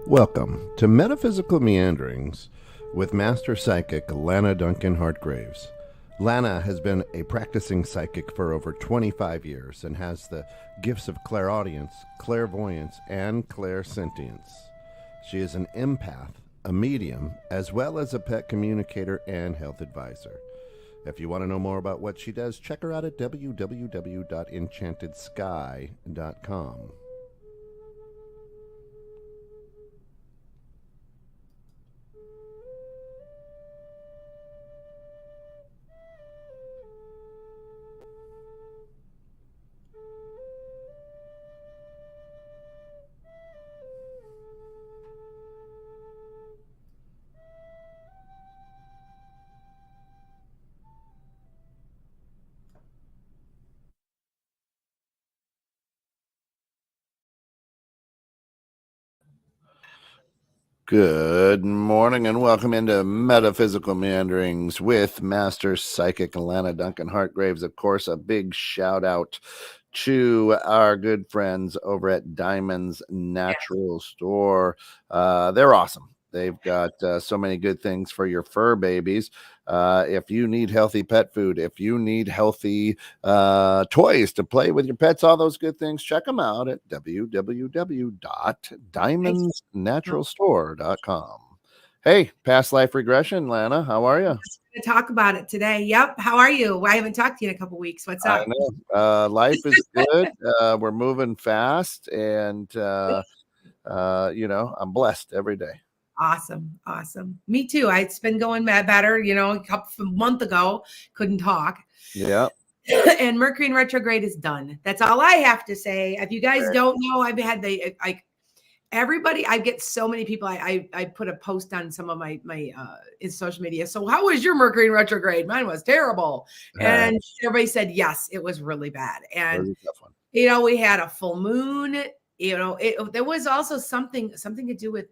Welcome to Metaphysical Meanderings with Master Psychic Lana Duncan Hartgraves. Lana has been a practicing psychic for over 25 years and has the gifts of clairaudience, clairvoyance, and clairsentience. She is an empath, a medium, as well as a pet communicator and health advisor. If you want to know more about what she does, check her out at www.enchantedsky.com. Good morning and welcome into Metaphysical Meanderings with Master Psychic Lana Duncan Hartgraves. Of course, a big shout out to our good friends over at Diamond's Natural Store. They're awesome. They've got so many good things for your fur babies. If you need healthy pet food, if you need healthy toys to play with your pets, all those good things, check them out at www.diamondsnaturalstore.com. Hey, past life regression, Lana, how are you? To talk about it today. Yep. How are you? I haven't talked to you in a couple weeks. What's up? I know. Life is good. We're moving fast, and I'm blessed every day. Awesome. Me too. It's been going better. A month ago, couldn't talk. Yeah. And Mercury in retrograde is done. That's all I have to say. If you guys don't know, I've had everybody. I get so many people. I put a post on some of my in social media. So how was your Mercury in retrograde? Mine was terrible. And everybody said yes, it was really bad. And we had a full moon. There was also something to do with.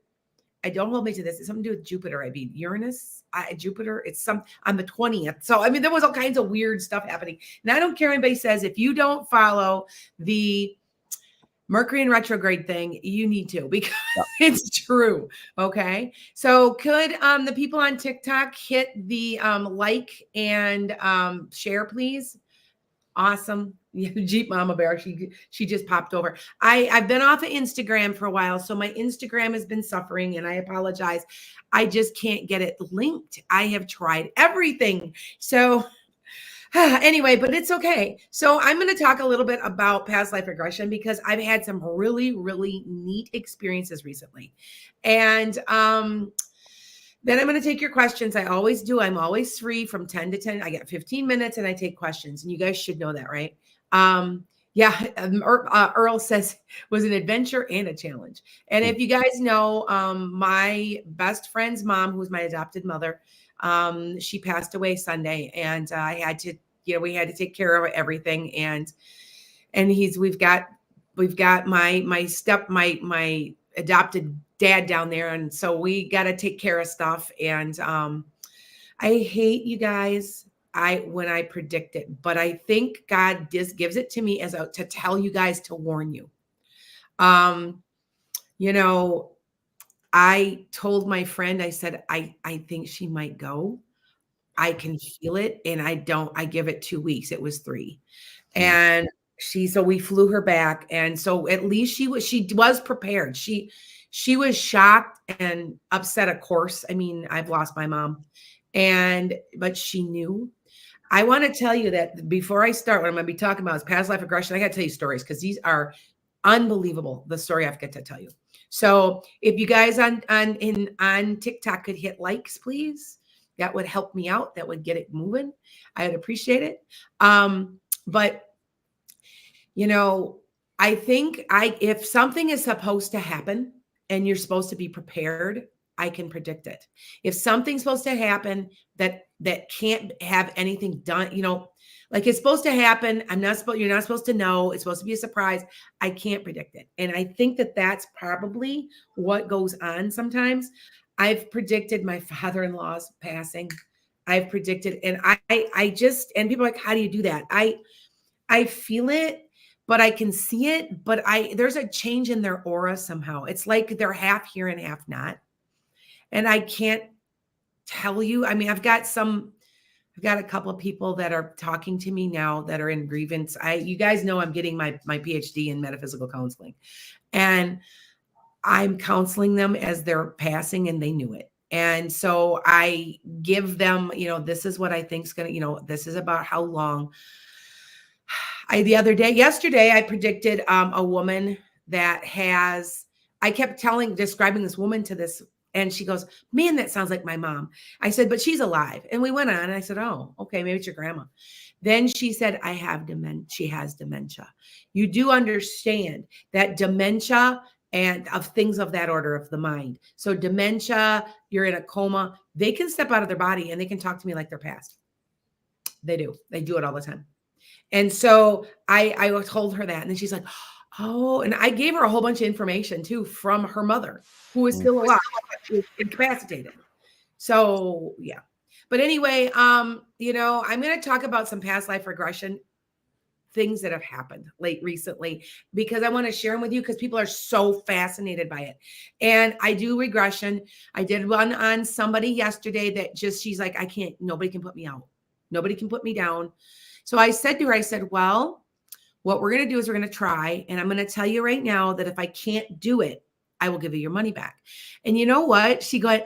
I don't hold me to this. It's something to do with Jupiter. I mean, Uranus, Jupiter. It's on the 20th. So, I mean, there was all kinds of weird stuff happening. And I don't care what anybody says. If you don't follow the Mercury in retrograde thing, you need to, because it's true. Okay. So could the people on TikTok hit the like and share, please? Awesome. Jeep Mama Bear. She just popped over. I've been off of Instagram for a while, so my Instagram has been suffering, and I apologize. I just can't get it linked. I have tried everything. So anyway, but it's okay. So I'm going to talk a little bit about past life regression because I've had some really, really neat experiences recently. And then I'm going to take your questions. I always do. I'm always free from 10 to 10. I get 15 minutes and I take questions. And you guys should know that, right? Earl says was an adventure and a challenge. And if you guys know, my best friend's mom, who's my adopted mother, she passed away Sunday, and I had to, we had to take care of everything. And we've got my adopted dad down there. And so we got to take care of stuff. And, I hate you guys. When I predict it, but I think God just gives it to me to tell you guys, to warn you. I told my friend, I said, I think she might go. I can feel it. And I give it 2 weeks. It was 3. And so we flew her back. And so at least she was prepared. She was shocked and upset, of course. I mean, I've lost my mom, but she knew. I want to tell you that before I start, what I'm going to be talking about is past life regression. I got to tell you stories because these are unbelievable. The story I've got to tell you. So if you guys on TikTok could hit likes, please, that would help me out. That would get it moving. I would appreciate it. But I think if something is supposed to happen and you're supposed to be prepared, I can predict it. If something's supposed to happen that can't have anything done, like it's supposed to happen, you're not supposed to know, it's supposed to be a surprise. I can't predict it. And I think that that's probably what goes on sometimes. I've predicted my father-in-law's passing. I've predicted, and I just, and people are like, how do you do that? I feel it, but I can see it, but there's a change in their aura somehow. It's like they're half here and half not. And I can't tell you. I mean, I've got a couple of people that are talking to me now that are in grievance. You guys know I'm getting my PhD in metaphysical counseling, and I'm counseling them as they're passing, and they knew it. And so I give them, this is what I think is going to, this is about how long. Yesterday, I predicted a woman that I kept describing this woman to this, and she goes, man, that sounds like my mom. I said, but she's alive. And we went on, and I said, oh, okay, maybe it's your grandma. Then she said, she has dementia. You do understand that dementia and of things of that order of the mind. So dementia, you're in a coma, they can step out of their body and they can talk to me like they're past. They do it all the time. And so I told her that, and then she's like, oh, and I gave her a whole bunch of information too from her mother, who is still alive, incapacitated. So yeah. But anyway, I'm going to talk about some past life regression things that have happened recently, because I want to share them with you because people are so fascinated by it. And I do regression. I did one on somebody yesterday that she's like, nobody can put me out. Nobody can put me down. So I said to her, well, what we're going to do is we're going to try. And I'm going to tell you right now that if I can't do it, I will give you your money back. And you know what? She got,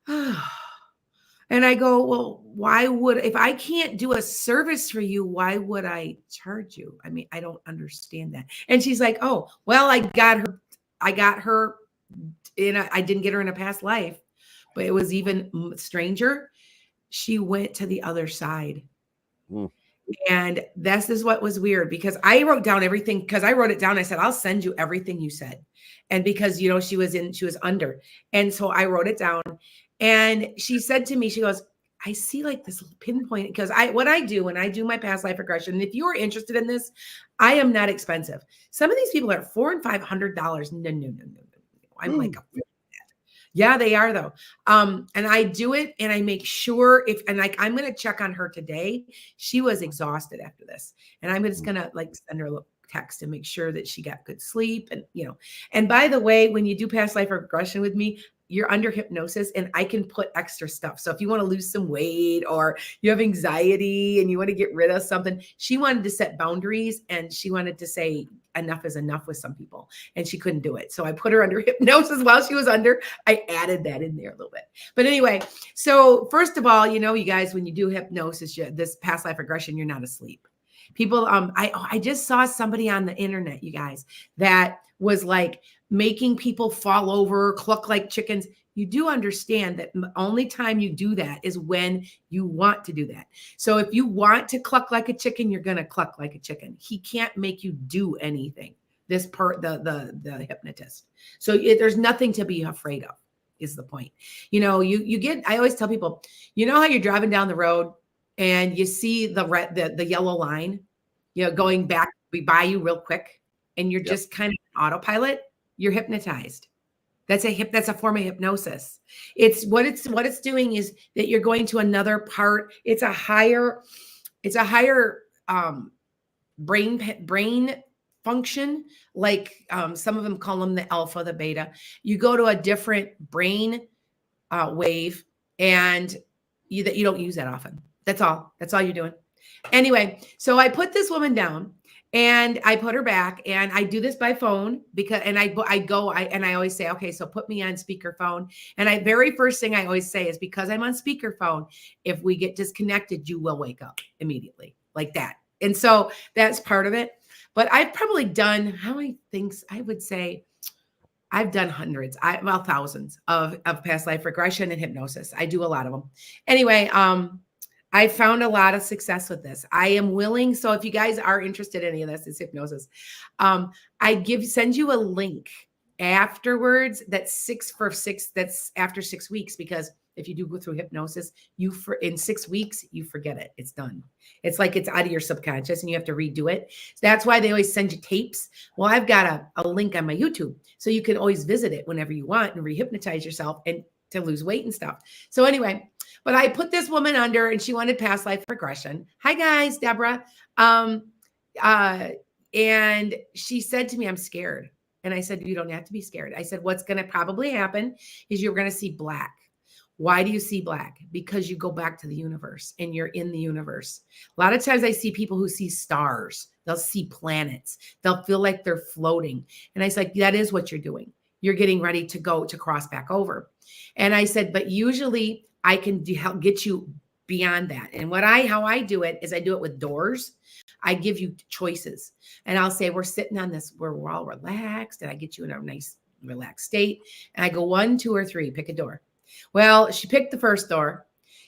and I go, well, if I can't do a service for you, why would I charge you? I mean, I don't understand that. And she's like, oh, well, I got her I didn't get her in a past life, but it was even stranger. She went to the other side. And this is what was weird, because I wrote down everything, because I wrote it down. I said, I'll send you everything you said. And because, she was under. And so I wrote it down, and she said to me, she goes, I see like this pinpoint, because what I do when I do my past life regression, and if you are interested in this, I am not expensive. Some of these people are $400 and $500. No. I'm like, yeah, they are though. And I do it, and I make sure I'm going to check on her today. She was exhausted after this, and I'm just going to send her a little text and make sure that she got good sleep. And, and by the way, when you do past life regression with me, you're under hypnosis, and I can put extra stuff. So if you want to lose some weight, or you have anxiety and you want to get rid of something, she wanted to set boundaries, and she wanted to say enough is enough with some people, and she couldn't do it. So I put her under hypnosis while she was under. I added that in there a little bit. But anyway, so first of all, you guys, when you do hypnosis, this past life regression, you're not asleep. People, I just saw somebody on the internet, you guys, that was like making people fall over, cluck like chickens. You do understand that the only time you do that is when you want to do that. So if you want to cluck like a chicken, you're going to cluck like a chicken. He can't make you do anything. The hypnotist. So there's nothing to be afraid of, is the point. I always tell people, how you're driving down the road and you see the yellow line, going back by you real quick, and you're just kind of autopilot. You're hypnotized. That's a form of hypnosis. It's what it's doing is that you're going to another part. It's a higher brain function. Like some of them call them the alpha, the beta. You go to a different brain wave, and you don't use that often. That's all you're doing. Anyway, so I put this woman down, and I put her back, and I do this by phone and I always say, okay, so put me on speakerphone. And very first thing I always say is, because I'm on speakerphone, if we get disconnected, you will wake up immediately, like that. And so that's part of it. But I've probably done, how many things? I would say I've done hundreds, thousands of past life regression and hypnosis. I do a lot of them. Anyway, I found a lot of success with this. I am willing. So if you guys are interested in any of this, it's hypnosis. Send you a link afterwards. That's after 6 weeks, because if you do go through hypnosis, in 6 weeks, you forget it. It's done. It's like it's out of your subconscious, and you have to redo it. So that's why they always send you tapes. Well, I've got a link on my YouTube, so you can always visit it whenever you want and rehypnotize yourself and to lose weight and stuff. So anyway, but I put this woman under, and she wanted past life regression. Hi guys, Deborah. And she said to me, I'm scared. And I said, you don't have to be scared. I said, what's going to probably happen is you're going to see black. Why do you see black? Because you go back to the universe and you're in the universe. A lot of times I see people who see stars. They'll see planets. They'll feel like they're floating. And I said, that is what you're doing. You're getting ready to go to cross back over. And I said, but usually I can help get you beyond that. And how I do it is I do it with doors. I give you choices and I'll say, we're sitting on this where we're all relaxed, and I get you in a nice relaxed state. And I go 1, 2, or 3, pick a door. Well, she picked the first door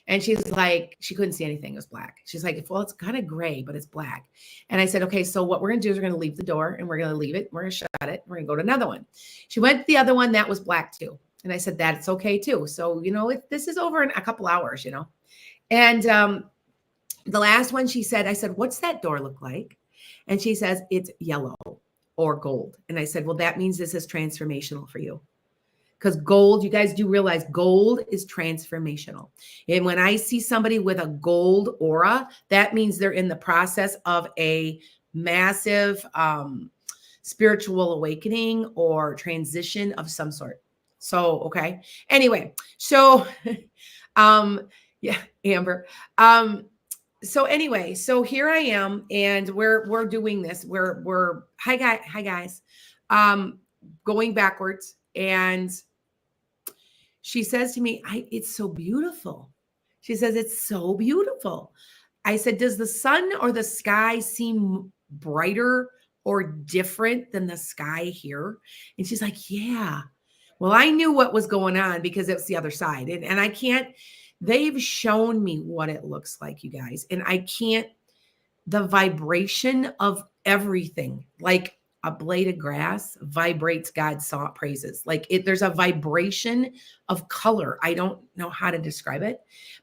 and she's like, she couldn't see anything. It was black. She's like, well, it's kind of gray, but it's black. And I said, okay, so what we're going to do is we're going to leave the door and we're going to leave it. We're going to shut it. We're going to go to another one. She went to the other one that was black too. And I said, that's okay too. So, this is over in a couple hours, And the last one she said, I said, what's that door look like? And she says, it's yellow or gold. And I said, well, that means this is transformational for you. Because gold, you guys do realize gold is transformational. And when I see somebody with a gold aura, that means they're in the process of a massive spiritual awakening or transition of some sort. So, okay. Anyway, so, yeah, Amber. So anyway, so here I am, and we're doing this. We're hi guys, going backwards, and she says to me, it's so beautiful. She says, it's so beautiful. I said, does the sun or the sky seem brighter or different than the sky here? And she's like, yeah. Well, I knew what was going on because it was the other side, and I can't. They've shown me what it looks like, you guys. And I can't, the vibration of everything, like a blade of grass vibrates God's praises. Like there's a vibration of color. I don't know how to describe it,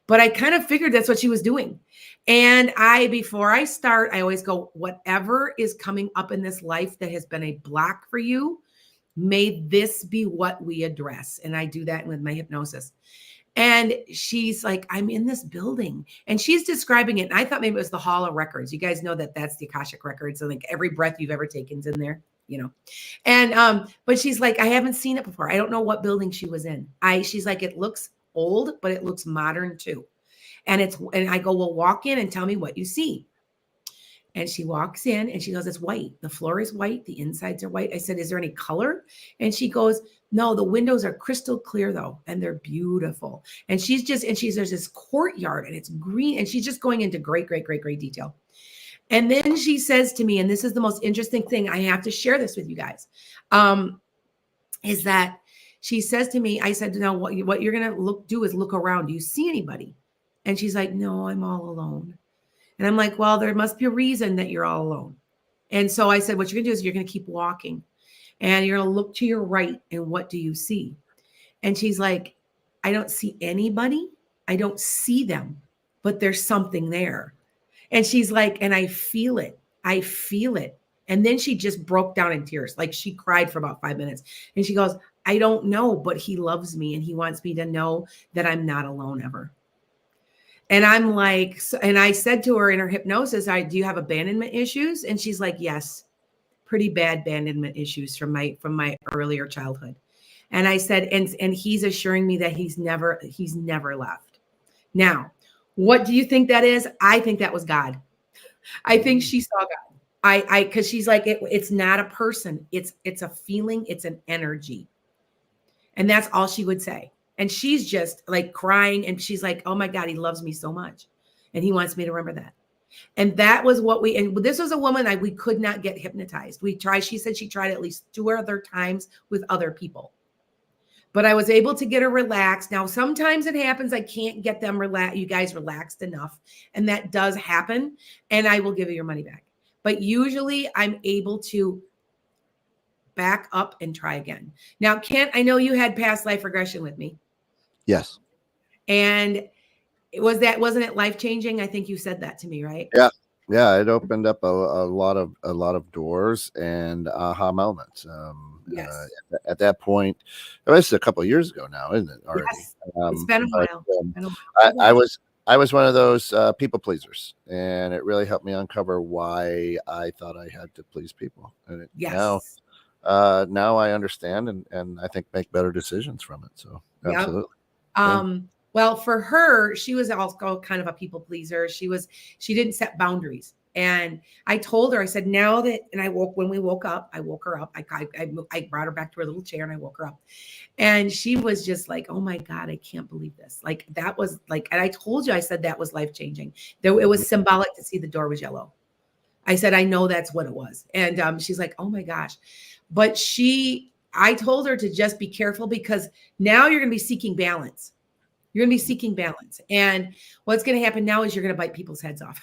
but I kind of figured that's what she was doing. And before I start, I always go, whatever is coming up in this life that has been a block for you, may this be what we address. And I do that with my hypnosis. And she's like, I'm in this building, and she's describing it. And I thought maybe it was the Hall of Records. You guys know that that's the Akashic Records. And like every breath you've ever taken is in there, And, but she's like, I haven't seen it before. I don't know what building she was in. She's like, it looks old, but it looks modern too. And I go, well, walk in and tell me what you see. And she walks in and she goes, it's white. The floor is white. The insides are white. I said, is there any color? And she goes, no, the windows are crystal clear though. And they're beautiful. And there's this courtyard and it's green. And she's just going into great detail. And then she says to me, and this is the most interesting thing, I have to share this with you guys, is that she says to me, I said, no, what you're going to do is look around. Do you see anybody? And she's like, no, I'm all alone. And I'm like, well, there must be a reason that you're all alone. And so I said, what you're going to do is you're going to keep walking and you're going to look to your right. And what do you see? And she's like, I don't see anybody. I don't see them, but there's something there. And she's like, and I feel it. I feel it. And then she just broke down in tears. Like she cried for about 5 minutes. And she goes, I don't know, but he loves me. And he wants me to know that I'm not alone ever. And I'm like, and I said to her in her hypnosis, do you have abandonment issues? And she's like, yes, pretty bad abandonment issues from my earlier childhood. And I said, and he's assuring me that he's never left. Now, what do you think that is? I think that was God. I think she saw God. Cause she's like, it's not a person. It's a feeling. It's an energy. And that's all she would say. And she's just like crying. And she's like, oh my God, he loves me so much. And he wants me to remember that. And that was and this was a woman we could not get hypnotized. She said she tried at least 2 other times with other people. But I was able to get her relaxed. Now, sometimes it happens. I can't get them you guys relaxed enough. And that does happen. And I will give you your money back. But usually I'm able to back up and try again. Now, Kent, I know you had past life regression with me. Yes. And wasn't it life-changing? I think you said that to me, right? Yeah. It opened up a lot of doors and aha moments. Yes. At that point, this is a couple of years ago now, isn't it? Already. Yes. It's been a while. I was one of those people pleasers, and it really helped me uncover why I thought I had to please people. And Yes. now I understand, and I think make better decisions from it. So Yep. absolutely. Yeah. Well, for her, she was also kind of a people pleaser. She didn't set boundaries. And I told her, I said, now that, and when we woke up, I woke her up. I brought her back to her little chair and I woke her up. And she was just like, oh my God, I can't believe this. Like that was like, and I told you, I said that was life-changing. Though it was symbolic to see the door was yellow. I said, I know that's what it was. And she's like, oh my gosh. But I told her to just be careful because now you're going to be seeking balance. You're going to be seeking balance. And what's going to happen now is you're going to bite people's heads off.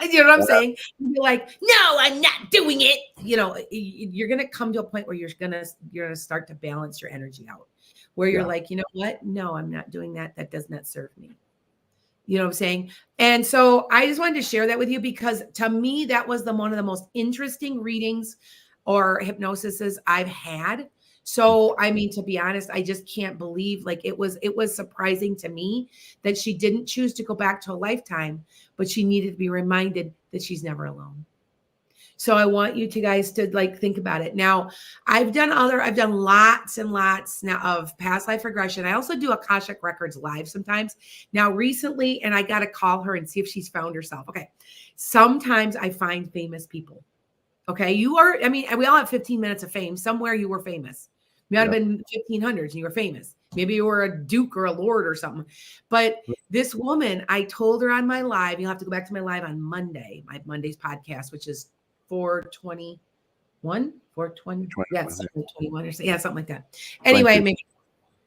You know what I'm saying? You're like, no, I'm not doing it. You know, you're going to come to a point where you're going to start to balance your energy out, where you're like, you know what? No, I'm not doing that. That does not serve me. You know what I'm saying? And so I just wanted to share that with you because to me, that was one of the most interesting readings or hypnosises I've had. So, I mean, to be honest, I just can't believe, like, it was surprising to me that she didn't choose to go back to a lifetime, but she needed to be reminded that she's never alone. So I want you guys to like think about it. Now, I've done lots and lots now of past life regression. I also do Akashic Records live sometimes. Now, recently, and I got to call her and see if she's found herself. Okay. Sometimes I find famous people. Okay. We all have 15 minutes of fame. Somewhere you were famous. You might have been 1500s and you were famous. Maybe you were a duke or a lord or something. But this woman, I told her on my live, you'll have to go back to my live on Monday, my Monday's podcast, which is 421, yes, 421 or something like that. Anyway, 22. Maybe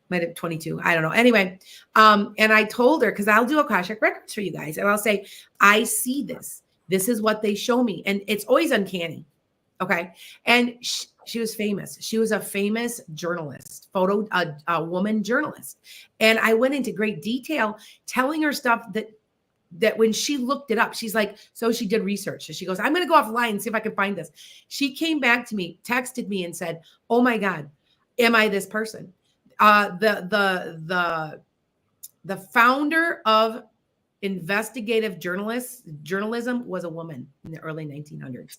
might have 22. I don't know. Anyway, and I told her, because I'll do Akashic Records for you guys, and I'll say, I see this. This is what they show me. And it's always uncanny. Okay. And she was famous. She was a famous journalist, a woman journalist. And I went into great detail telling her stuff that when she looked it up, she's like, so she did research. So she goes, I'm going to go offline and see if I can find this. She came back to me, texted me and said, oh my God, am I this person? The founder of investigative journalism was a woman in the early 1900s.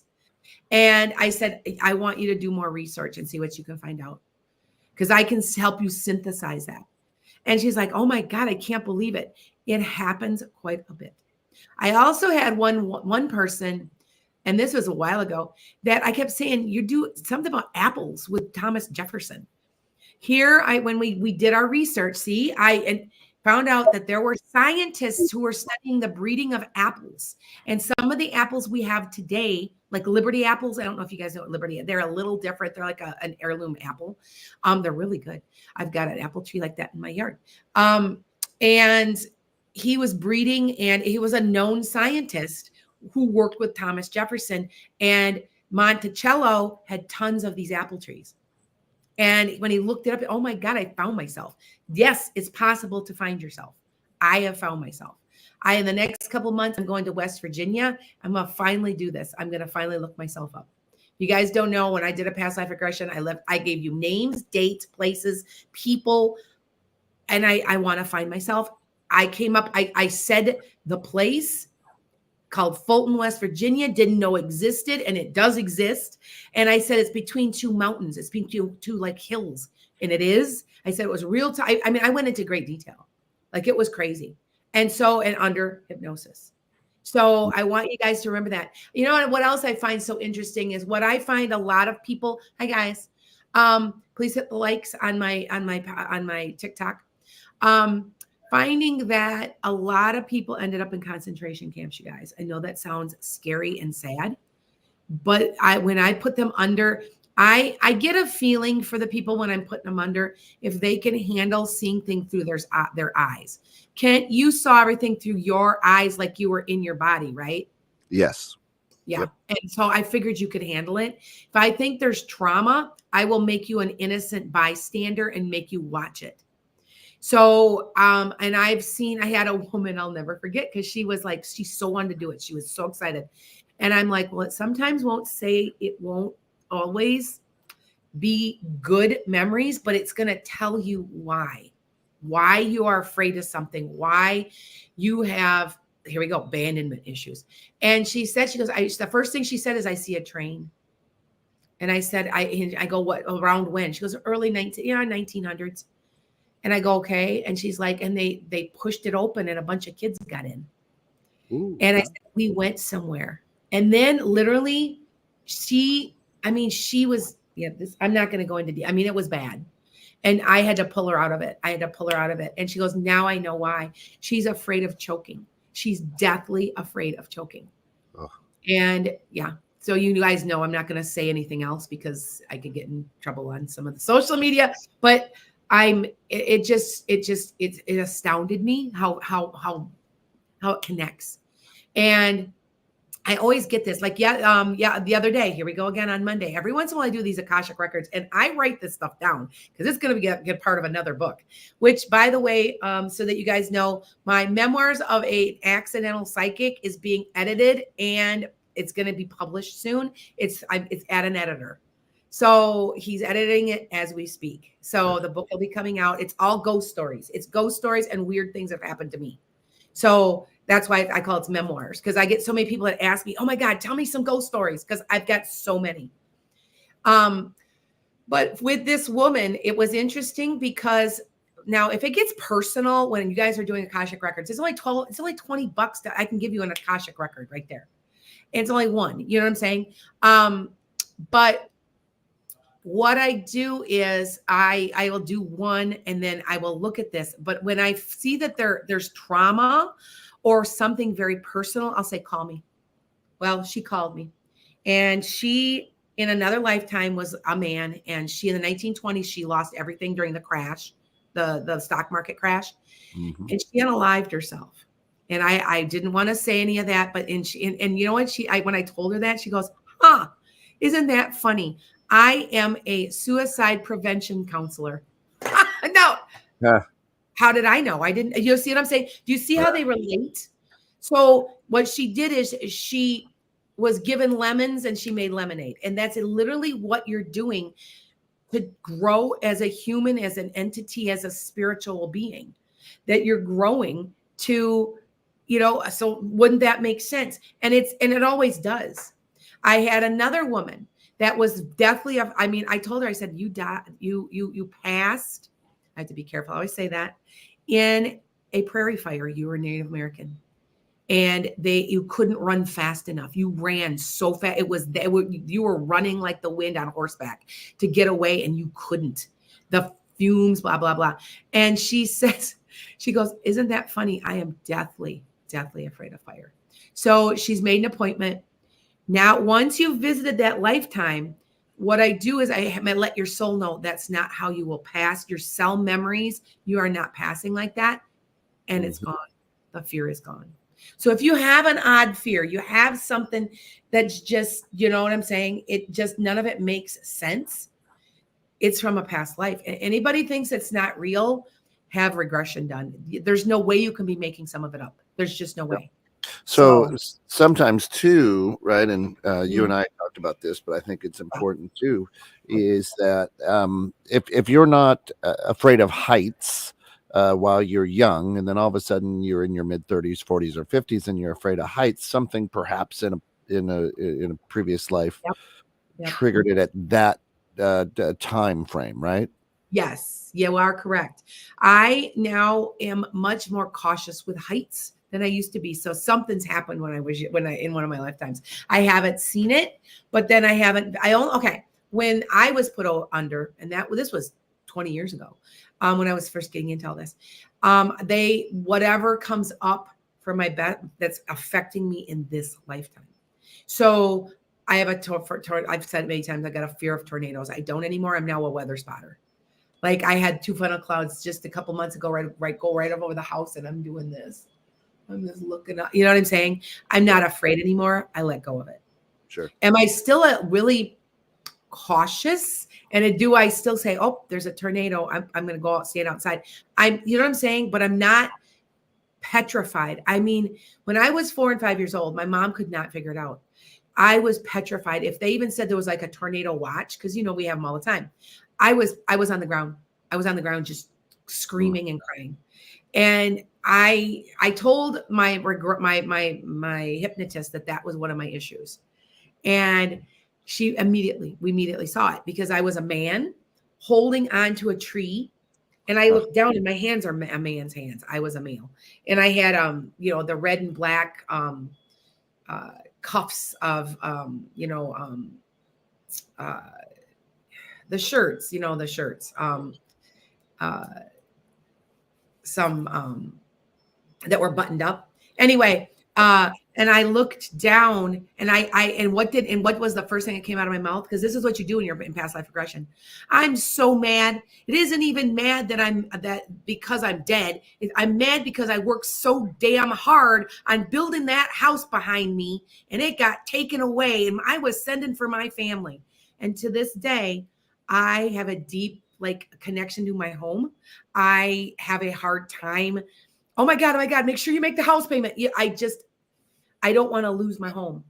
And I said, I want you to do more research and see what you can find out, because I can help you synthesize that. And she's like, oh my God, I can't believe it. It happens quite a bit. I also had one person, and this was a while ago, that I kept saying, you do something about apples with Thomas Jefferson. Here, when we did our research, I found out that there were scientists who were studying the breeding of apples. And some of the apples we have today, like Liberty apples, I don't know if you guys know what Liberty, they're a little different. They're like an heirloom apple. They're really good. I've got an apple tree like that in my yard. And he was breeding, and he was a known scientist who worked with Thomas Jefferson, and Monticello had tons of these apple trees. And when he looked it up, oh my God, I found myself. Yes, it's possible to find yourself. I have found myself. In the next couple of months, I'm going to West Virginia. I'm going to finally do this. I'm going to finally look myself up. You guys don't know, when I did a past life regression, I gave you names, dates, places, people, and I want to find myself. I said the place called Fulton, West Virginia, didn't know existed, and it does exist. And I said, it's between two mountains. It's between two like hills. And it is. I said, it was real time. I mean, I went into great detail. Like, it was crazy. And under hypnosis. So I want you guys to remember that. You know what else I find so interesting is what I find a lot of people, hi guys, please hit the likes on my TikTok. Finding that a lot of people ended up in concentration camps, you guys. I know that sounds scary and sad, but when I put them under, I get a feeling for the people when I'm putting them under, if they can handle seeing things through their eyes. Kent, you saw everything through your eyes like you were in your body, right? Yes. Yeah. Yep. And so I figured you could handle it. If I think there's trauma, I will make you an innocent bystander and make you watch it. So, and I had a woman I'll never forget, because she was like, she so wanted to do it. She was so excited. And I'm like, well, it sometimes it won't always be good memories, but it's going to tell you why. why you are afraid of something, why you have, here we go, abandonment issues. And she said, she goes, the first thing she said is, I see a train. And I said, I go, what, around when? She goes, early 1900s. And I go, okay. And she's like, and they pushed it open and a bunch of kids got in. Ooh, and I said, we went somewhere. And then literally she was, I'm not going to go into it was bad. And I had to pull her out of it. And she goes, now I know why. She's afraid of choking. She's deathly afraid of choking. Oh. And yeah. So you guys know I'm not going to say anything else because I could get in trouble on some of the social media, but it astounded me how it connects. And I always get this, like, the other day, here we go again on Monday. Every once in a while I do these Akashic records and I write this stuff down because it's going to be a good part of another book, which, by the way, so that you guys know, my Memoirs of an Accidental Psychic is being edited and it's going to be published soon. It's at an editor. So he's editing it as we speak. So the book will be coming out. It's all ghost stories. It's ghost stories and weird things that have happened to me. So that's why I call it memoirs, because I get so many people that ask me, oh my God, tell me some ghost stories, because I've got so many. But with this woman, it was interesting because now if it gets personal, when you guys are doing Akashic records, it's only $20 that I can give you an Akashic record right there. And it's only one, you know what I'm saying? But what I do is I will do one and then I will look at this. But when I see that there's trauma or something very personal, I'll say, call me. Well, she called me. And she, in another lifetime, was a man. And she, in the 1920s, she lost everything during the crash, the stock market crash. Mm-hmm. And she unalived herself. And I didn't want to say any of that. But and you know what? When I told her that, she goes, huh, isn't that funny? I am a suicide prevention counselor. No. Yeah. How did I know? I didn't. You see what I'm saying? Do you see how they relate? So what she did is she was given lemons and she made lemonade. And that's literally what you're doing to grow as a human, as an entity, as a spiritual being, that you're growing to, so wouldn't that make sense? And it always does. I had another woman that was deathly, I told her, I said, you passed. I have to be careful. I always say that. In a prairie fire, you were Native American, and you couldn't run fast enough. You ran so fast. You were running like the wind on horseback to get away, and you couldn't. The fumes, blah, blah, blah. And she says, she goes, isn't that funny? I am deathly, deathly afraid of fire. So she's made an appointment. Now, once you've visited that lifetime, what I do is I let your soul know that's not how you will pass. Your cell memories, you are not passing like that. And it's gone. The fear is gone. So if you have an odd fear, you have something that's just, you know what I'm saying? It just, none of it makes sense. It's from a past life. And anybody thinks it's not real, have regression done. There's no way you can be making some of it up. There's just no way. So sometimes too, right? And you and I talked about this, but I think it's important too, is that if you're not afraid of heights while you're young, and then all of a sudden you're in your mid 30s, 40s, or 50s, and you're afraid of heights, something perhaps in a previous life triggered it at that time frame, right? Yes, you are correct. I now am much more cautious with heights than I used to be. So something's happened in one of my lifetimes. I haven't seen it, but then when I was put under, and this was 20 years ago, when I was first getting into all this, whatever comes up for my bet that's affecting me in this lifetime. So I have I've said many times, I got a fear of tornadoes. I don't anymore. I'm now a weather spotter. Like I had 2 funnel clouds just a couple months ago, go right over the house, and I'm doing this. I'm just looking up. You know what I'm saying? I'm not afraid anymore. I let go of it. Sure. Am I still really cautious? And do I still say, oh, there's a tornado, I'm going to go out, stand outside? You know what I'm saying? But I'm not petrified. I mean, when I was 4 and 5 years old, my mom could not figure it out. I was petrified. If they even said there was like a tornado watch, because we have them all the time. I was on the ground. I was on the ground just screaming and crying. And I told my hypnotist that was one of my issues. And we immediately saw it, because I was a man holding onto a tree, and I looked down and my hands are a man's hands. I was a male. And I had, the red and black cuffs of, the shirts, some that were buttoned up. Anyway, and I looked down, and what was the first thing that came out of my mouth? Because this is what you do when you're in past life regression. I'm so mad. It isn't even mad that because I'm dead. I'm mad because I worked so damn hard on building that house behind me, and it got taken away, and I was sending for my family. And to this day, I have a deep connection to my home. I have a hard time. Oh my God, make sure you make the house payment. I don't want to lose my home.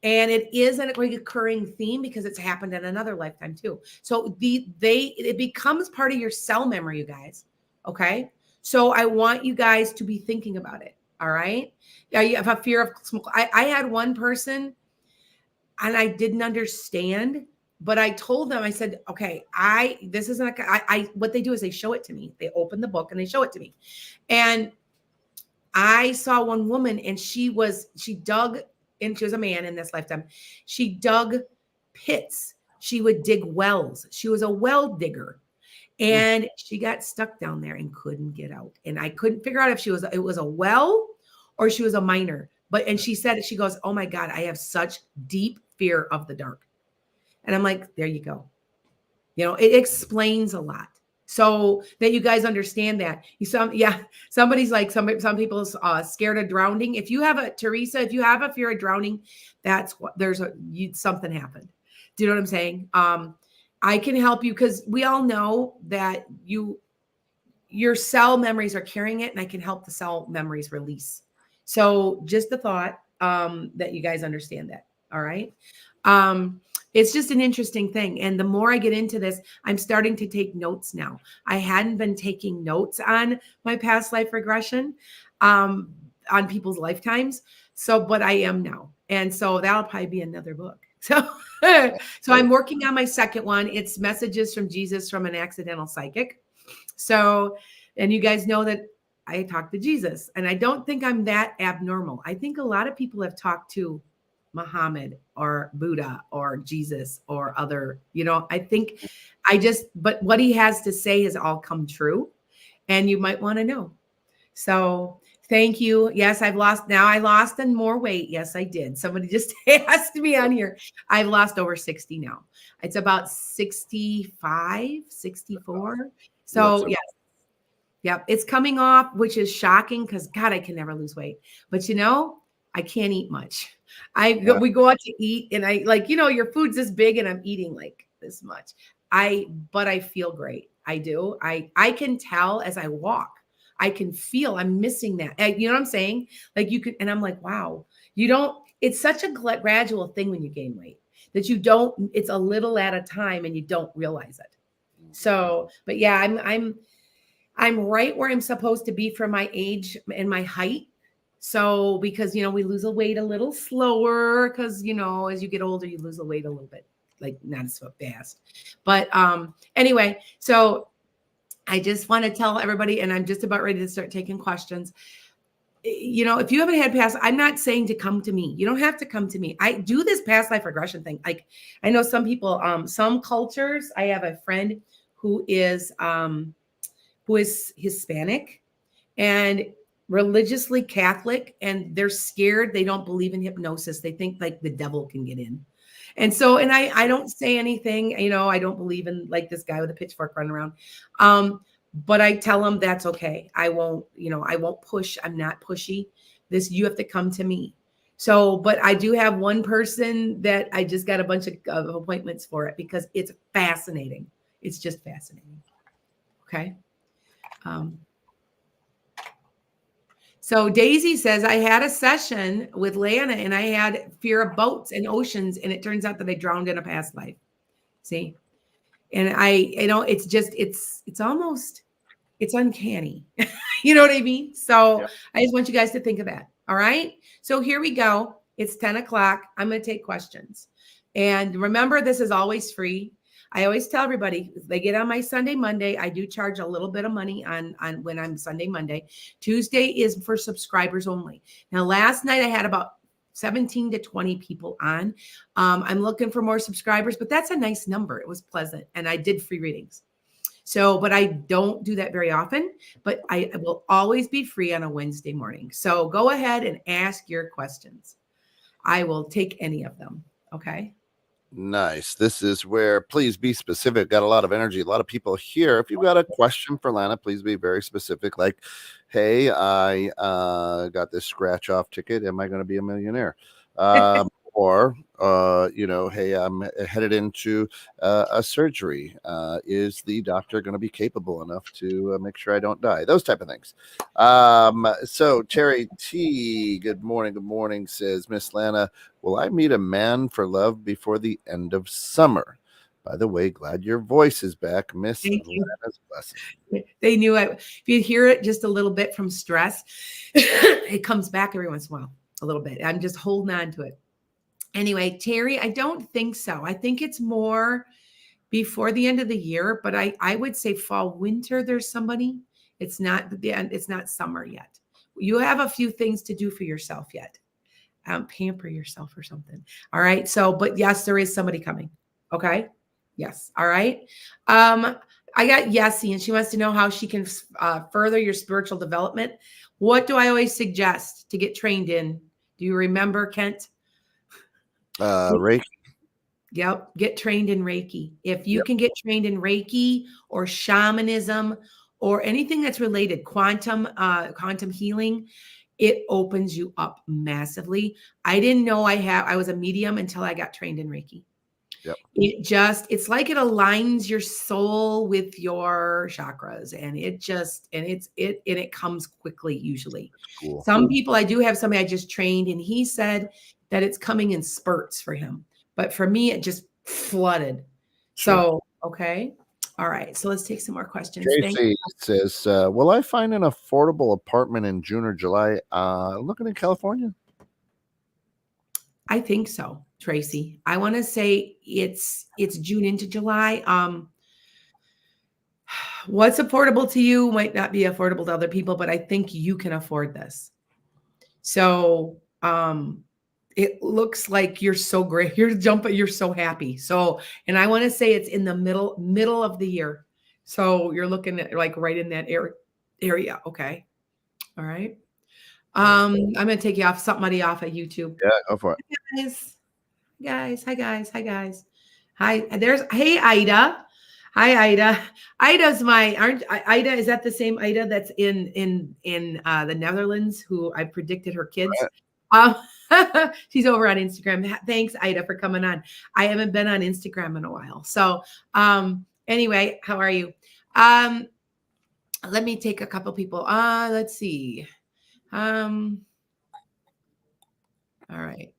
And it is a recurring theme because it's happened in another lifetime too. So it becomes part of your cell memory, you guys. Okay. So I want you guys to be thinking about it. All right. Yeah. You have a fear of smoke. I had one person, and I didn't understand, but I told them, I said, okay, what they do is they show it to me. They open the book and they show it to me. And I saw one woman, and she dug, and she was a man in this lifetime. She dug pits. She would dig wells. She was a well digger, and she got stuck down there and couldn't get out. And I couldn't figure out if it was a well or she was a miner. And she said, she goes, oh my God, I have such deep fear of the dark. And I'm like, there you go. It explains a lot. So that you guys understand that. Somebody's like, some people scared of drowning. If you have Teresa, if you have a fear of drowning, that's what something happened. Do you know what I'm saying? I can help you, because we all know that your cell memories are carrying it, and I can help the cell memories release. So just the thought that you guys understand that. All right. It's just an interesting thing. And the more I get into this, I'm starting to take notes now. I hadn't been taking notes on my past life regression, on people's lifetimes. But I am now. And so that'll probably be another book. So I'm working on my second one. It's Messages from Jesus from an Accidental Psychic. So, and you guys know that I talked to Jesus, and I don't think I'm that abnormal. I think a lot of people have talked to Muhammad or Buddha or Jesus or other, but what he has to say has all come true, and you might want to know. So thank you. Yes, I lost and more weight. Yes, I did. Somebody just asked me on here. I've lost over 60 now. It's about 65, 64. So yes. Yep. It's coming off, which is shocking, because God, I can never lose weight, but I can't eat much. We go out to eat, and your food's this big and I'm eating like this much. But I feel great. I do. I can tell as I walk, I can feel I'm missing that. You know what I'm saying? And I'm like, wow, it's such a gradual thing when you gain weight that it's a little at a time and you don't realize it. So, but yeah, I'm right where I'm supposed to be for my age and my height. So, because, we lose a weight a little slower, because, as you get older, you lose the weight a little bit, not so fast. But anyway, so I just want to tell everybody, and I'm just about ready to start taking questions. If you haven't had past, I'm not saying to come to me. You don't have to come to me. I do this past life regression thing. I know some people, some cultures, I have a friend who is Hispanic and religiously Catholic, and they're scared. They don't believe in hypnosis. They think the devil can get in. And so, and I don't say anything, I don't believe in this guy with a pitchfork running around. But I tell them that's okay. I won't push. I'm not pushy. You have to come to me. So, but I do have one person that I just got a bunch of appointments for it, because it's fascinating. It's just fascinating. Okay. So Daisy says, I had a session with Lana, and I had fear of boats and oceans, and it turns out that I drowned in a past life. See? And it's almost, It's uncanny. You know what I mean? So Yeah. I just want you guys to think of that. All right. So here we go. It's 10 o'clock. I'm going to take questions. And remember, this is always free. I always tell everybody they get on my Sunday, Monday. I do charge a little bit of money on when I'm Sunday, Monday. Tuesday is for subscribers only. Now, last night I had about 17 to 20 people on. I'm looking for more subscribers, but that's a nice number. It was pleasant. And I did free readings. So, but I don't do that very often, but I will always be free on a Wednesday morning. So go ahead and ask your questions. I will take any of them. Okay. Nice. This is where please be specific. Got a lot of energy, a lot of people here. If you've got a question for Lana, please be very specific. Like, hey, I got this scratch off ticket. Am I going to be a millionaire? Or, hey, I'm headed into a surgery. Is the doctor going to be capable enough to make sure I don't die? Those type of things. So Terry T, good morning, says, Miss Lana, will I meet a man for love before the end of summer? By the way, glad your voice is back, Miss Lana's blessing. They knew if you hear it just a little bit from stress, it comes back every once in a while, a little bit. I'm just holding on to it. Anyway, Terry, I don't think so. I think it's more before the end of the year, but I would say fall, winter, there's somebody. It's not the end, it's not summer yet. You have a few things to do for yourself yet. Pamper yourself or something. All right. So, but yes, there is somebody coming. Okay. Yes. All right. I got Yessie, and she wants to know how she can further your spiritual development. What do I always suggest to get trained in? Do you remember, Kent? Reiki. Yep. Get trained in Reiki. If you can get trained in Reiki or shamanism or anything that's related, quantum healing, it opens you up massively. I didn't know I was a medium until I got trained in Reiki. Yep. It's like it aligns your soul with your chakras, and it comes quickly usually. Cool. Some people, I do have somebody I just trained, and he said that it's coming in spurts for him. But for me, it just flooded. Sure. So, okay. All right. So let's take some more questions. Tracy says, will I find an affordable apartment in June or July? Looking in California? I think so, Tracy. I want to say it's June into July. What's affordable to you might not be affordable to other people, but I think you can afford this. So, it looks like you're so great. You're jumping. You're so happy. So, and I want to say it's in the middle of the year. So you're looking at like right in that area. Okay. All right. I'm going to take you off somebody off of YouTube. Yeah, go for it. Hi guys. Hi. Hey, Ida. Hi, Ida. Ida's Ida, is that the same Ida that's in the Netherlands who I predicted her kids? Right. She's over on Instagram. Thanks, Ida, for coming on. I haven't been on Instagram in a while. So anyway, how are you? Let me take a couple people. Let's see. All right.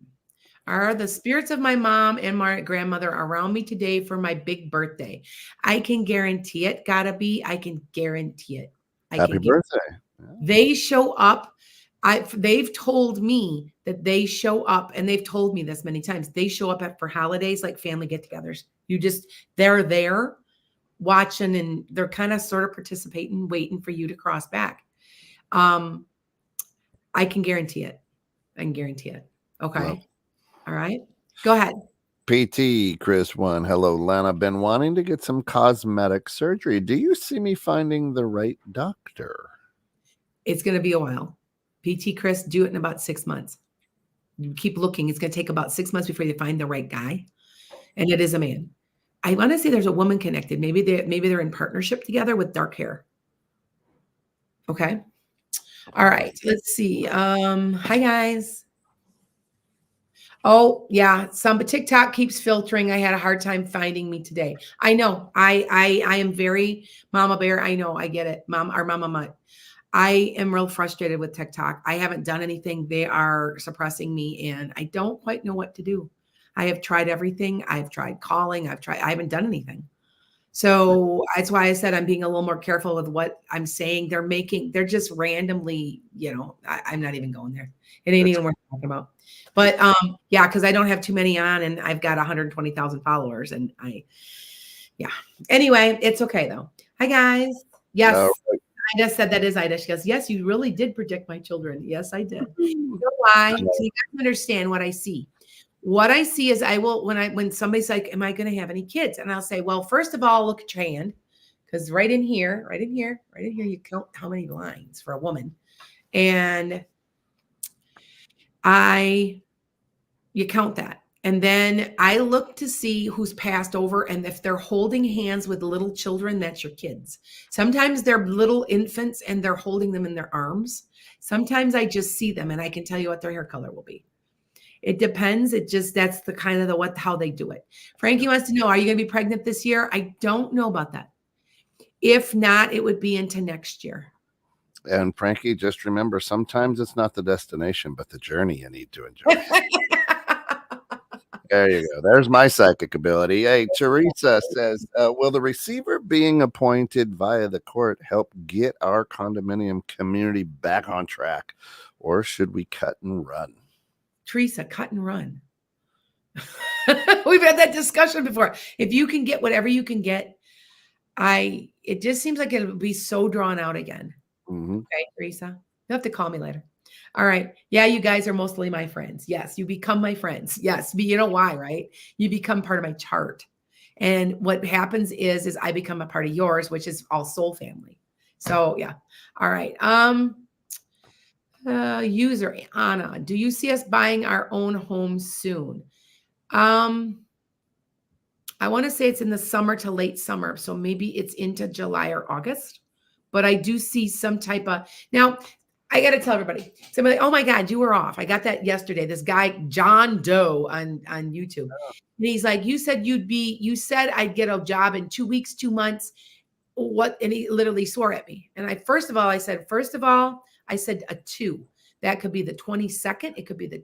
Are the spirits of my mom and my grandmother around me today for my big birthday? I can guarantee it. Gotta be. I can guarantee it. Happy birthday. They show up. They've told me that they show up, and they've told me this many times. They show up for holidays, like family get-togethers. They're there watching, and they're kind of sort of participating, waiting for you to cross back. I can guarantee it. I can guarantee it. Okay. Well, all right. Go ahead. PT Chris 1. Hello, Lana. Been wanting to get some cosmetic surgery. Do you see me finding the right doctor? It's going to be a while. PT Chris, do it in about 6 months. You keep looking. It's going to take about 6 months before you find the right guy. And it is a man. I want to say there's a woman connected. Maybe they're in partnership together with dark hair. Okay. All right. Let's see. Hi guys. Oh yeah. But TikTok keeps filtering. I had a hard time finding me today. I know. I am very Mama Bear. I know. I get it. Mama Mutt. I am real frustrated with TikTok. I haven't done anything. They are suppressing me, and I don't quite know what to do. I have tried everything. I've tried calling. I haven't done anything. So that's why I said I'm being a little more careful with what I'm saying. They're just randomly, I'm not even going there. It ain't even worth talking about. But yeah, because I don't have too many on and I've got 120,000 followers and Anyway, it's okay though. Hi guys. Yes. Right. I just said that is Ida. She goes, yes, you really did predict my children. Yes, I did. You know why? So you guys understand what I see. What I see is when somebody's like, am I going to have any kids? And I'll say, well, first of all, look at your hand. Because right in here, you count how many lines for a woman. And you count that. And then I look to see who's passed over. And if they're holding hands with little children, that's your kids. Sometimes they're little infants and they're holding them in their arms. Sometimes I just see them and I can tell you what their hair color will be. It depends. That's the kind of how they do it. Frankie wants to know, are you going to be pregnant this year? I don't know about that. If not, it would be into next year. And Frankie, just remember, sometimes it's not the destination, but the journey you need to enjoy. There you go. There's my psychic ability. Hey, Teresa says, will the receiver being appointed via the court help get our condominium community back on track? Or should we cut and run? Teresa, cut and run. We've had that discussion before. If you can get whatever you can get, it just seems like it would be so drawn out again. Mm-hmm. Okay, Teresa, you have to call me later. All right. Yeah, you guys are mostly my friends. Yes, you become my friends. Yes, but you know why, right? You become part of my chart. And what happens is I become a part of yours, which is all soul family. So yeah. All right. User Anna, do you see us buying our own home soon? I want to say it's in the summer to late summer. So maybe it's into July or August, but I do see some type of, now I got to tell everybody, somebody, oh my God, you were off. I got that yesterday. This guy, John Doe on YouTube. Oh. And he's like, you said I'd get a job in 2 weeks, 2 months. What? And he literally swore at me. And first of all, I said a 2. That could be the 22nd. It could be the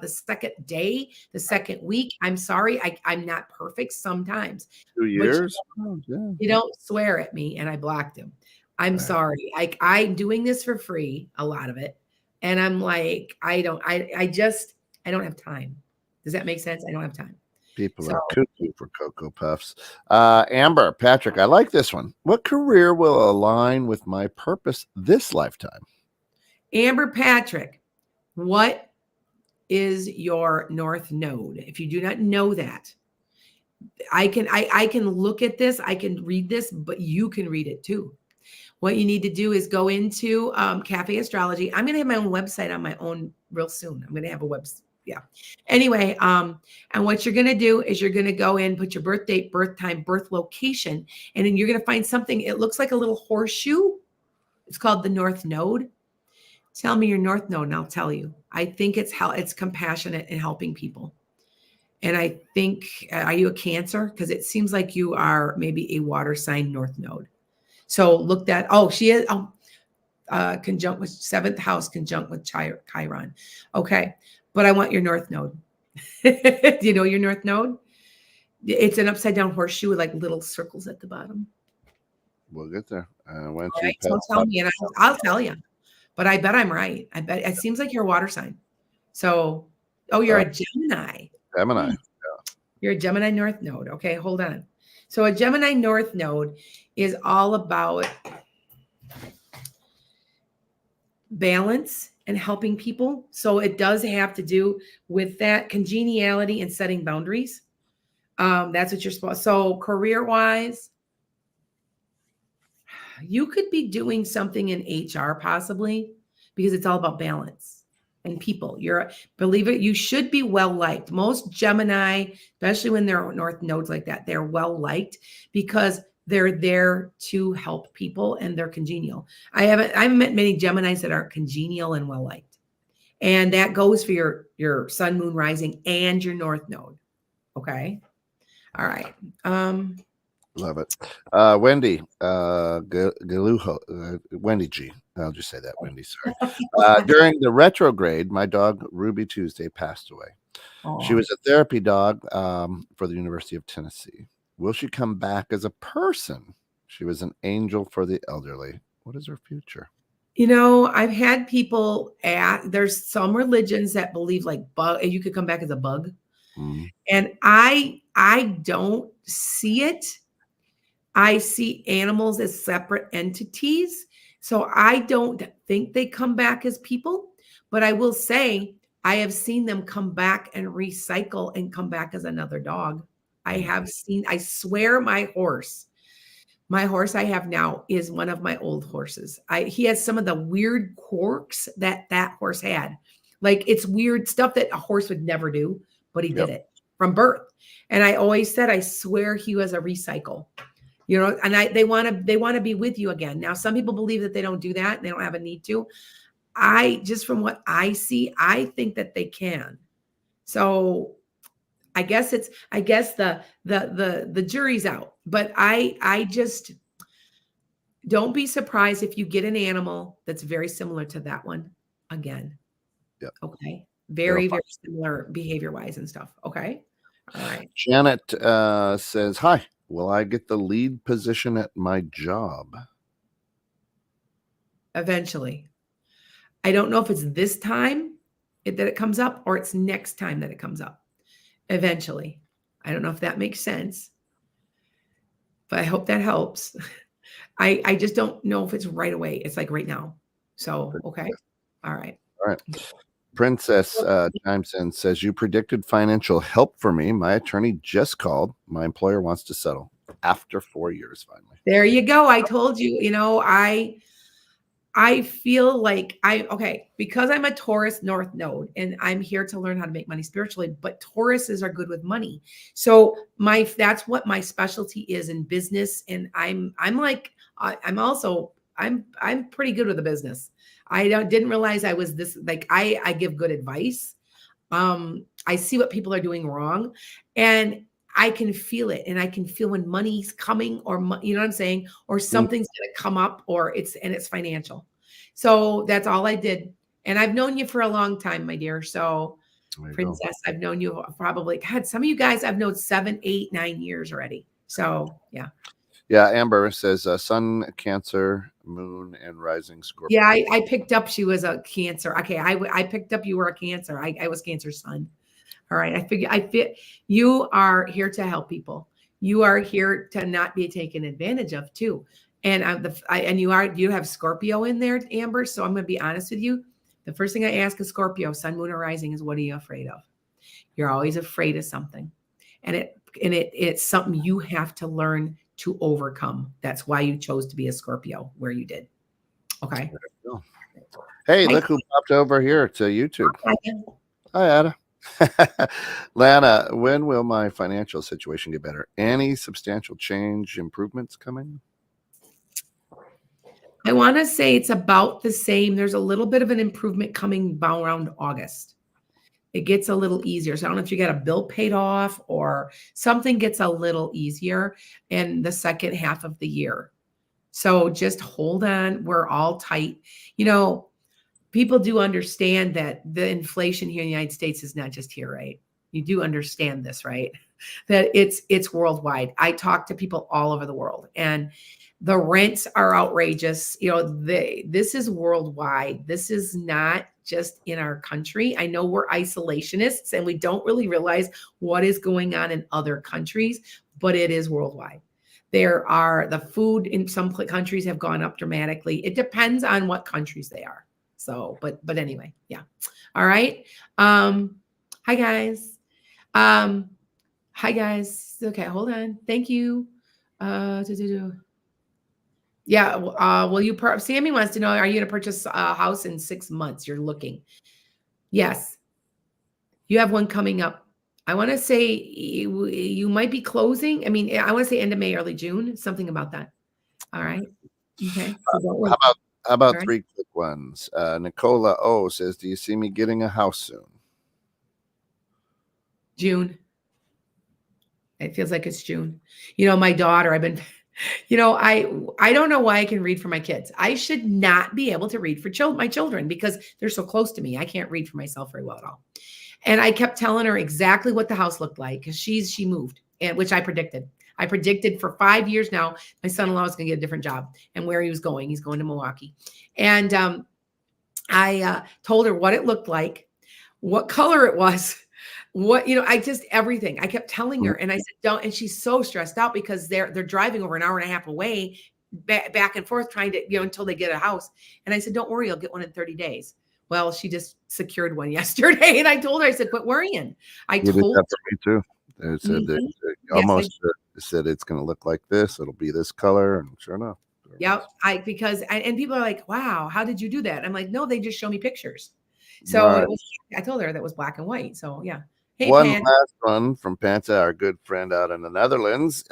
second day, the second week. I'm sorry. I'm not perfect sometimes. 2 years. You don't swear at me. And I blocked him. I'm sorry. I'm doing this for free, a lot of it. And I'm like, I don't have time. Does that make sense? I don't have time. People are cuckoo for Cocoa Puffs. Amber, Patrick, I like this one. What career will align with my purpose this lifetime? Amber, Patrick, what is your North Node? If you do not know that, I can look at this, I can read this, but you can read it too. What you need to do is go into Cafe Astrology. I'm going to have my own website on my own real soon. I'm going to have a website. Yeah. Anyway, and what you're going to do is you're going to go in, put your birth date, birth time, birth location, and then you're going to find something. It looks like a little horseshoe. It's called the North Node. Tell me your North Node and I'll tell you. I think it's compassionate and helping people. And I think, are you a Cancer? Because it seems like you are maybe a water sign North Node. So look that. Oh, she is conjunct with 7th house, conjunct with Chiron. Okay. But I want your North Node. Do you know your North Node? It's an upside down horseshoe with like little circles at the bottom. We'll get there. So tell me and I'll tell you. But I bet I'm right. I bet it seems like you're a water sign. So, you're a Gemini. Gemini. Yeah. You're a Gemini North Node. Okay, hold on. So a Gemini North Node is all about balance and helping people. So it does have to do with that congeniality and setting boundaries. That's what you're supposed. So career-wise, you could be doing something in HR possibly because it's all about balance and people. Believe it, you should be well liked. Most Gemini, especially when they're North Nodes like that, they're well liked because they're there to help people and they're congenial. I haven't met many Geminis that are congenial and well liked. And that goes for your sun, moon, rising, and your North Node. Okay. All right. Love it. Wendy, Wendy G. I'll just say that, Wendy. Sorry. During the retrograde, my dog Ruby Tuesday passed away. Aww. She was a therapy dog for the University of Tennessee. Will she come back as a person? She was an angel for the elderly. What is her future? I've had people there's some religions that believe like you could come back as a bug. Mm. And I don't see it. I see animals as separate entities. So I don't think they come back as people, but I will say I have seen them come back and recycle and come back as another dog. I swear my horse I have now is one of my old horses. He has some of the weird quirks that horse had. Like it's weird stuff that a horse would never do, but he did it from birth. And I always said, I swear he was a recycle. And they want to be with you again. Now, some people believe that they don't do that and they don't have a need to. Just from what I see, I think that they can. So I guess the jury's out, but I just don't be surprised if you get an animal that's very similar to that one again. Yeah. Okay. Very, very similar behavior wise and stuff. Okay. All right. Janet says, hi, will I get the lead position at my job? Eventually. I don't know if it's this time that it comes up or it's next time that it comes up. Eventually. I don't know if that makes sense, but I hope that helps. I just don't know if it's right away. It's like right now. So, okay. All right. All right. Princess chimes in, says, you predicted financial help for me. My attorney just called. My employer wants to settle after 4 years, finally. There you go. I told you, I feel like because I'm a Taurus North Node and I'm here to learn how to make money spiritually, but Tauruses are good with money. So that's what my specialty is in business. And I'm pretty good with the business. I didn't realize I was this, like, I give good advice. I see what people are doing wrong and I can feel it. And I can feel when money's coming or, you know what I'm saying? Or something's going to come up or it's financial. So that's all I did. And I've known you for a long time, my dear. So Princess, I've known you probably, God, some of you guys I've known 7, 8, 9 years already. So yeah. Yeah, Amber says Sun, Cancer, Moon, and Rising Scorpio. Yeah, I picked up she was a Cancer. Okay, I picked up you were a Cancer. I was Cancer Sun. All right, I fit. You are here to help people. You are here to not be taken advantage of too. And you have Scorpio in there, Amber. So I'm going to be honest with you. The first thing I ask a Scorpio, Sun, Moon, or Rising, is what are you afraid of? You're always afraid of something, and it's something you have to learn to overcome. That's why you chose to be a Scorpio where you did. Okay. Hey, look who popped over here to YouTube. Hi, Ada. Lana, when will my financial situation get better? Any substantial change, improvements coming? I want to say it's about the same. There's a little bit of an improvement coming around August. It gets a little easier. So I don't know if you got a bill paid off or something gets a little easier in the second half of the year. So just hold on. We're all tight. People do understand that the inflation here in the United States is not just here, right? You do understand this, right? That it's worldwide. I talk to people all over the world and the rents are outrageous. This is worldwide. This is not just in our country. I know we're isolationists and we don't really realize what is going on in other countries, but it is worldwide. The food in some countries have gone up dramatically. It depends on what countries they are. So, but anyway, yeah. All right. Hi guys. Hi guys. Okay, hold on. Thank you. Yeah. Will you? Sammy wants to know: are you going to purchase a house in 6 months? You're looking. Yes. You have one coming up. I want to say you might be closing. I mean, I want to say end of May, early June. Something about that. All right. Okay. So how about 3 quick ones? Nicola O says, do you see me getting a house soon? June. It feels like it's June. My daughter, I've been, I don't know why I can read for my kids. I should not be able to read for my children because they're so close to me. I can't read for myself very well at all. And I kept telling her exactly what the house looked like because she moved, and which I predicted. I predicted for 5 years now, my son-in-law is going to get a different job and where he was going. He's going to Milwaukee. And I told her what it looked like, what color it was, what, I just everything. I kept telling her, and I said, don't. And she's so stressed out because they're driving over an hour and a half away, back and forth, trying to, until they get a house. And I said, don't worry, you'll get one in 30 days. Well, she just secured one yesterday, and I told her, I said, quit worrying. I You did told that for me too. They said they almost said it's going to look like this. It'll be this color, and sure enough. Yep. And people are like, wow, how did you do that? I'm like, no, they just show me pictures. So I told her that was black and white. So yeah. Hey, one Pan. last one from Panta, our good friend out in the Netherlands,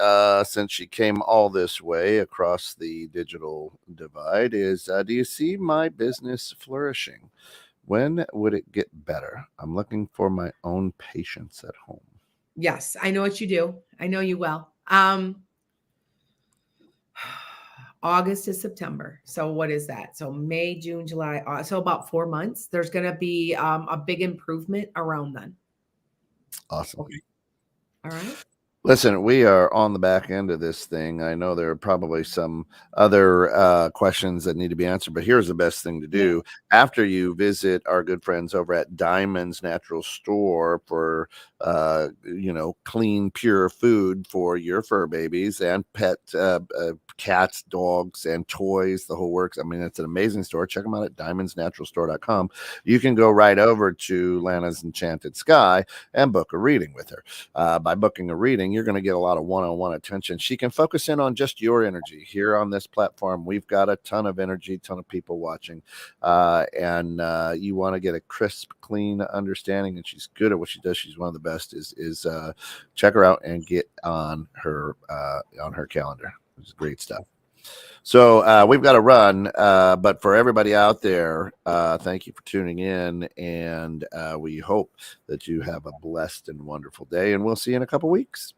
since she came all this way across the digital divide, is do you see my business flourishing? When would it get better? I'm looking for my own patients at home. Yes, I know what you do. I know you well. August to September. So what is that? So May, June, July. So about 4 months. There's going to be a big improvement around then. Awesome. Okay. All right. Listen, we are on the back end of this thing. I know there are probably some other questions that need to be answered, but here's the best thing to do. Yeah. After you visit our good friends over at Diamond's Natural Store for, clean, pure food for your fur babies and pet cats, dogs, and toys, the whole works. I mean, it's an amazing store. Check them out at diamondsnaturalstore.com. You can go right over to Lana's Enchanted Sky and book a reading with her. By booking a reading, you're going to get a lot of one-on-one attention. She can focus in on just your energy. Here on this platform, we've got a ton of energy, ton of people watching, and you want to get a crisp, clean understanding, and she's good at what she does. She's one of the best. Is check her out and get on her calendar. It's great stuff. So we've got to run, but for everybody out there, thank you for tuning in, and we hope that you have a blessed and wonderful day, and we'll see you in a couple weeks.